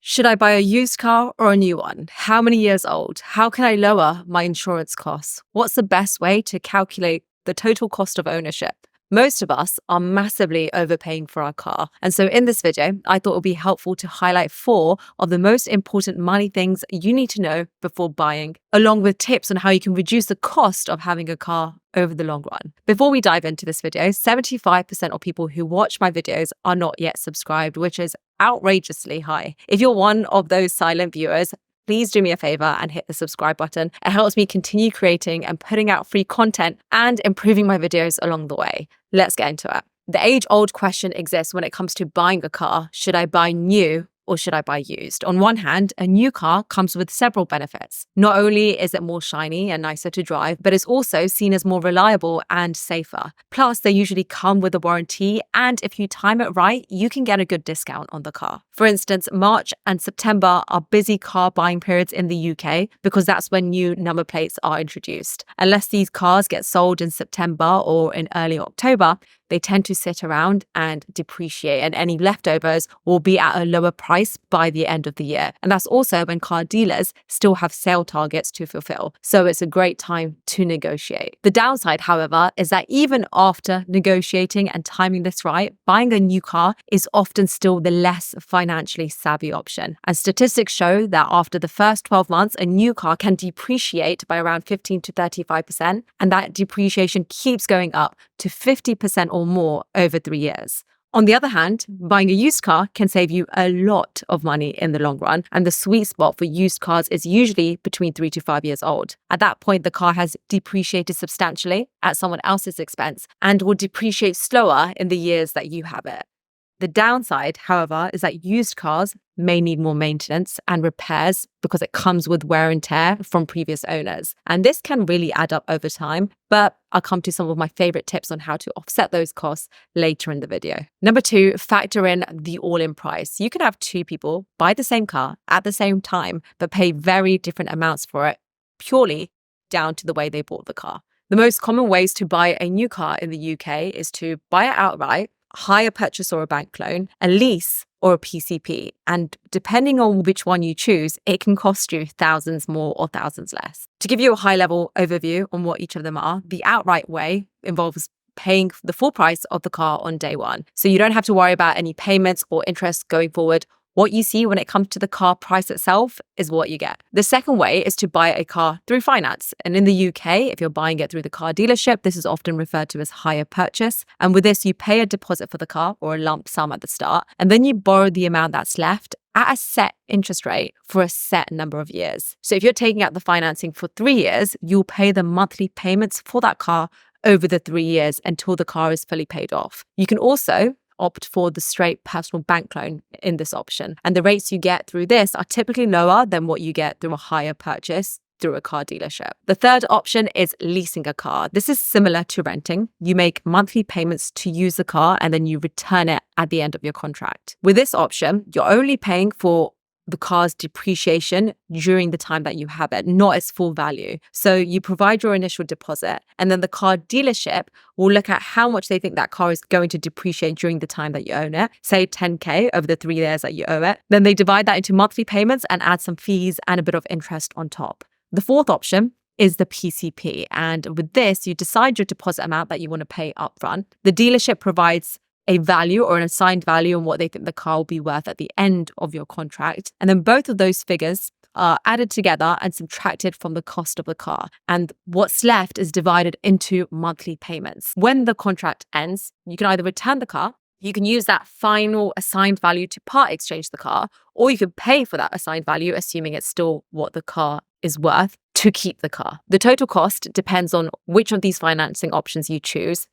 Should I buy a used car or a new one? How many years old? How can I lower my insurance costs? What's the best way to calculate the total cost of ownership? Most of us are massively overpaying for our car. And so in this video, I thought it would be helpful to highlight 4 of the most important money things you need to know before buying, along with tips on how you can reduce the cost of having a car over the long run. Before we dive into this video, 75% of people who watch my videos are not yet subscribed, which is outrageously high. If you're one of those silent viewers, please do me a favor and hit the subscribe button. It helps me continue creating and putting out free content and improving my videos along the way. Let's get into it. The age-old question exists when it comes to buying a car. Should I buy new or should I buy used? On one hand, a new car comes with several benefits. Not only is it more shiny and nicer to drive, but it's also seen as more reliable and safer. Plus, they usually come with a warranty, and if you time it right, you can get a good discount on the car. For instance, March and September are busy car buying periods in the UK because that's when new number plates are introduced. Unless these cars get sold in September or in early October, they tend to sit around and depreciate, and any leftovers will be at a lower price by the end of the year. And that's also when car dealers still have sale targets to fulfill. So it's a great time to negotiate. The downside, however, is that even after negotiating and timing this right, buying a new car is often still the less financially savvy option. And statistics show that after the first 12 months, a new car can depreciate by around 15 to 35%. And that depreciation keeps going up to 50% or more over 3 years. On the other hand, buying a used car can save you a lot of money in the long run, and the sweet spot for used cars is usually between 3 to 5 years old. At that point, the car has depreciated substantially at someone else's expense and will depreciate slower in the years that you have it. The downside, however, is that used cars may need more maintenance and repairs because it comes with wear and tear from previous owners. And this can really add up over time, but I'll come to some of my favorite tips on how to offset those costs later in the video. Number 2, factor in the all-in price. You can have 2 people buy the same car at the same time, but pay very different amounts for it, purely down to the way they bought the car. The most common ways to buy a new car in the UK is to buy it outright, hire purchase or a bank loan, a lease or a PCP. And depending on which one you choose, it can cost you thousands more or thousands less. To give you a high-level overview on what each of them are, the outright way involves paying the full price of the car on day one. So you don't have to worry about any payments or interest going forward. What you see when it comes to the car price itself is what you get. The second way is to buy a car through finance. And in the UK, if you're buying it through the car dealership, this is often referred to as hire purchase. And with this, you pay a deposit for the car or a lump sum at the start, and then you borrow the amount that's left at a set interest rate for a set number of years. So if you're taking out the financing for 3 years, you'll pay the monthly payments for that car over the 3 years until the car is fully paid off. You can also opt for the straight personal bank loan in this option. And the rates you get through this are typically lower than what you get through a hire purchase through a car dealership. The third option is leasing a car. This is similar to renting. You make monthly payments to use the car and then you return it at the end of your contract. With this option, you're only paying for the car's depreciation during the time that you have it, not its full value. So you provide your initial deposit, and then the car dealership will look at how much they think that car is going to depreciate during the time that you own it, say 10K over the 3 years that you owe it. Then they divide that into monthly payments and add some fees and a bit of interest on top. The fourth option is the PCP. And with this, you decide your deposit amount that you want to pay upfront. The dealership provides a value or an assigned value on what they think the car will be worth at the end of your contract. And then both of those figures are added together and subtracted from the cost of the car. And what's left is divided into monthly payments. When the contract ends, you can either return the car, you can use that final assigned value to part exchange the car, or you can pay for that assigned value, assuming it's still what the car is worth, to keep the car. The total cost depends on which of these financing options you choose,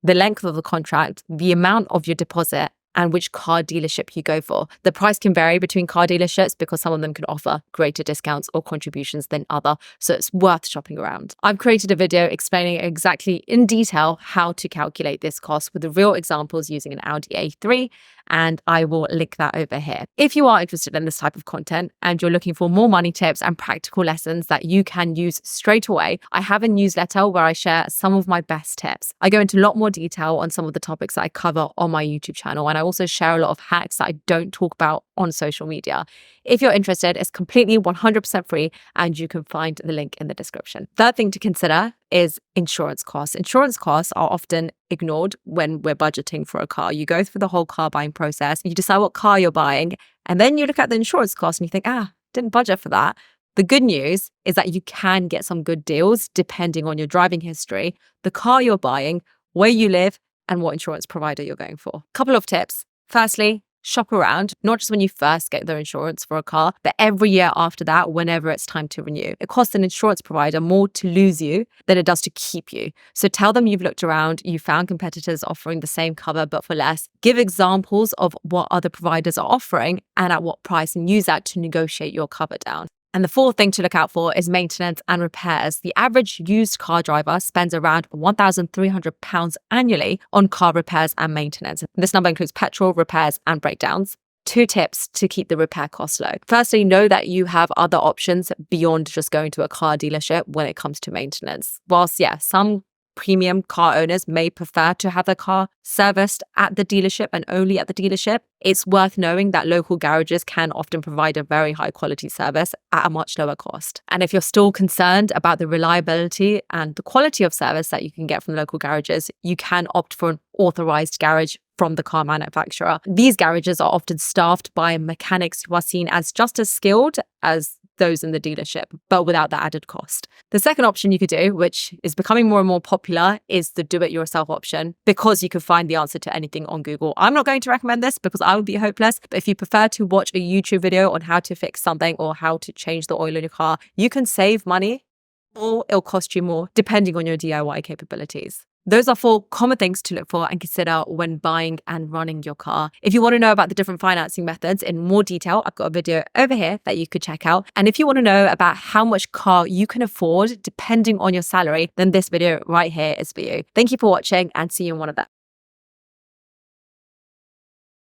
the length of the contract, the amount of your deposit, and which car dealership you go for. The price can vary between car dealerships because some of them can offer greater discounts or contributions than other, so it's worth shopping around. I've created a video explaining exactly in detail how to calculate this cost with the real examples using an Audi A3 and I will link that over here. If you are interested in this type of content and you're looking for more money tips and practical lessons that you can use straight away, I have a newsletter where I share some of my best tips. I go into a lot more detail on some of the topics that I cover on my YouTube channel, and I also share a lot of hacks that I don't talk about on social media. If you're interested, it's completely 100% free, and you can find the link in the description. Third thing to consider is insurance costs. Insurance costs are often ignored when we're budgeting for a car. You go through the whole car buying process, you decide what car you're buying, and then you look at the insurance cost and you think, didn't budget for that. The good news is that you can get some good deals depending on your driving history, the car you're buying, where you live, and what insurance provider you're going for. Couple of tips. Firstly, shop around, not just when you first get the insurance for a car, but every year after that, whenever it's time to renew. It costs an insurance provider more to lose you than it does to keep you. So tell them you've looked around, you found competitors offering the same cover but for less. Give examples of what other providers are offering and at what price, and use that to negotiate your cover down. And the fourth thing to look out for is maintenance and repairs. The average used car driver spends around £1,300 annually on car repairs and maintenance. This number includes petrol, repairs, and breakdowns. 2 tips to keep the repair costs low. Firstly, know that you have other options beyond just going to a car dealership when it comes to maintenance. Whilst, some premium car owners may prefer to have their car serviced at the dealership and only at the dealership, it's worth knowing that local garages can often provide a very high quality service at a much lower cost. And if you're still concerned about the reliability and the quality of service that you can get from local garages, you can opt for an authorized garage from the car manufacturer. These garages are often staffed by mechanics who are seen as just as skilled as those in the dealership, but without the added cost. The second option you could do, which is becoming more and more popular, is the do-it-yourself option, because you can find the answer to anything on Google. I'm not going to recommend this because I would be hopeless, but if you prefer to watch a YouTube video on how to fix something or how to change the oil in your car, you can save money or it'll cost you more depending on your DIY capabilities. Those are 4 common things to look for and consider when buying and running your car. If you want to know about the different financing methods in more detail, I've got a video over here that you could check out. And if you want to know about how much car you can afford depending on your salary, then this video right here is for you. Thank you for watching, and see you in one of them.